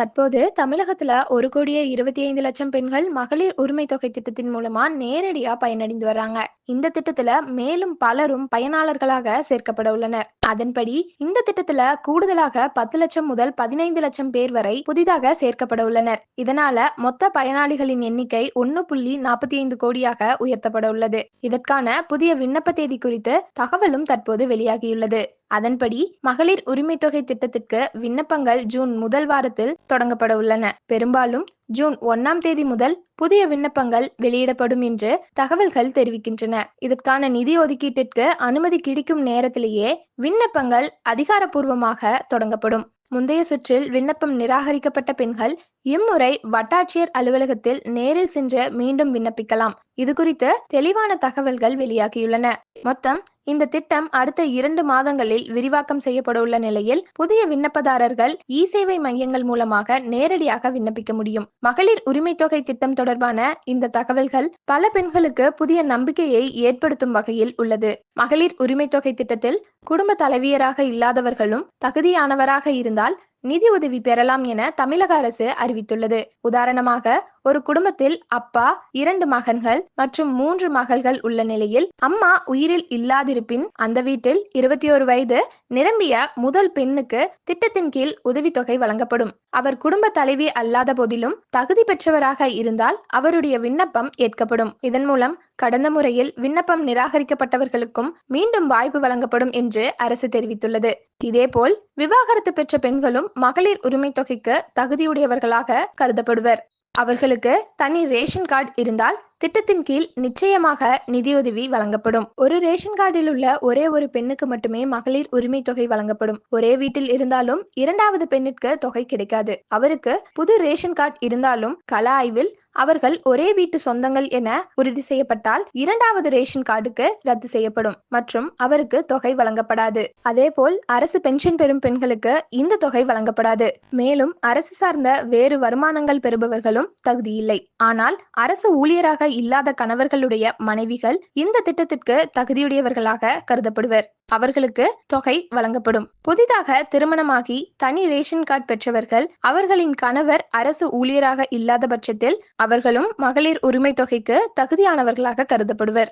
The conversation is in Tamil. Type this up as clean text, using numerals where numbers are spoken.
தற்போது தமிழகத்துல 1,25,00,000 பெண்கள் மகளிர் உரிமை தொகை திட்டத்தின் மூலமா நேரடியா பயனடைந்து வர்றாங்க. இந்த திட்டத்துல மேலும் பலரும் பயனாளர்களாக சேர்க்கப்பட உள்ளனர். அதன்படி இந்த திட்டத்துல கூடுதலாக 10 லட்சம் முதல் 15 லட்சம் பேர் வரை புதிதாக சேர்க்கப்பட உள்ளனர். இதனால மொத்த பயனாளிகளின் எண்ணிக்கை 1,45 கோடியாக உயர்த்தப்பட உள்ளது. இதற்கான புதிய விண்ணப்ப தேதி குறித்து தகவலும் தற்போது வெளியாகியுள்ளது. அதன்படி மகளிர் உரிமை தொகை திட்டத்திற்கு விண்ணப்பங்கள் ஜூன் முதல் வாரத்தில் தொடங்கப்பட உள்ளன. பெரும்பாலும் ஜூன் 1ஆம் தேதி முதல் புதிய விண்ணப்பங்கள் வெளியிடப்படும் என்று தகவல்கள் தெரிவிக்கின்றன. இதற்கான நிதி ஒதுக்கீட்டிற்கு அனுமதி கிடைக்கும் நேரத்திலேயே விண்ணப்பங்கள் அதிகாரப்பூர்வமாக தொடங்கப்படும். முந்தைய சுற்றில் விண்ணப்பம் நிராகரிக்கப்பட்ட பெண்கள் இம்முறை வட்டாட்சியர் அலுவலகத்தில் நேரில் சென்று மீண்டும் விண்ணப்பிக்கலாம். இது குறித்து தெளிவான தகவல்கள் வெளியாகியுள்ளன. மொத்தம் இந்த திட்டம் அடுத்த 2 மாதங்களில் விரிவாக்கம் செய்யப்பட உள்ள நிலையில் புதிய விண்ணப்பதாரர்கள் சேவை மையங்கள் மூலமாக நேரடியாக விண்ணப்பிக்க முடியும். மகளிர் உரிமை தொகை திட்டம் தொடர்பான இந்த தகவல்கள் பல பெண்களுக்கு புதிய நம்பிக்கையை ஏற்படுத்தும் வகையில் உள்ளது. மகளிர் உரிமை தொகை திட்டத்தில் குடும்ப தலைவியராக இல்லாதவர்களும் தகுதியானவராக இருந்தால் நிதி உதவி பெறலாம் என தமிழக அரசு அறிவித்துள்ளது. உதாரணமாக, ஒரு குடும்பத்தில் அப்பா, 2 மகன்கள் மற்றும் 3 மகள்கள் உள்ள நிலையில் அம்மா உயிரில் இல்லாதிருப்பின் அந்த வீட்டில் 21 வயது நிரம்பிய முதல் பெண்ணுக்கு திட்டத்தின் கீழ் உதவித்தொகை வழங்கப்படும். அவர் குடும்ப தலைவி அல்லாத போதிலும் தகுதி பெற்றவராக இருந்தால் அவருடைய விண்ணப்பம் ஏற்கப்படும். இதன் மூலம் கடந்த முறையில் விண்ணப்பம் நிராகரிக்கப்பட்டவர்களுக்கும் மீண்டும் வாய்ப்பு வழங்கப்படும் என்று அரசு தெரிவித்துள்ளது. இதேபோல் விவாகரத்து பெற்ற பெண்களும் மகளிர் உரிமை தொகைக்கு தகுதியுடையவர்களாக கருதப்படுவர். அவர்களுக்கு தனி ரேஷன் கார்டு இருந்தால் திட்டத்தின் கீழ் நிச்சயமாக நிதியுதவி வழங்கப்படும். ஒரு ரேஷன் கார்டில் உள்ள ஒரே ஒரு பெண்ணுக்கு மட்டுமே மகளிர் உரிமை தொகை வழங்கப்படும். ஒரே வீட்டில் இருந்தாலும் 2வது பெண்ணிற்கு தொகை கிடைக்காது. அவருக்கு புது ரேஷன் கார்டு இருந்தாலும் கள ஆய்வில் அவர்கள் ஒரே வீட்டு சொந்தங்கள் என உறுதி செய்யப்பட்டால் 2வது ரேஷன் கார்டுக்கு ரத்து செய்யப்படும் மற்றும் அவருக்கு தொகை வழங்கப்படாது. அதேபோல் அரசு பென்ஷன் பெறும் பெண்களுக்கு இந்த தொகை வழங்கப்படாது. மேலும் அரசு சார்ந்த வேறு வருமானங்கள் பெறுபவர்களும் தகுதியில்லை. ஆனால் அரசு ஊழியராக இல்லாத கணவர்களுடைய மனைவிகள் இந்த திட்டத்திற்கு தகுதியுடையவர்களாக கருதப்படுவர். அவர்களுக்கு தொகை வழங்கப்படும். புதிதாக திருமணமாகி தனி ரேஷன் கார்டு பெற்றவர்கள் அவர்களின் கணவர் அரசு ஊழியராக இல்லாத பட்சத்தில் அவர்களும் மகளிர் உரிமை தொகைக்கு தகுதியானவர்களாக கருதப்படுவர்.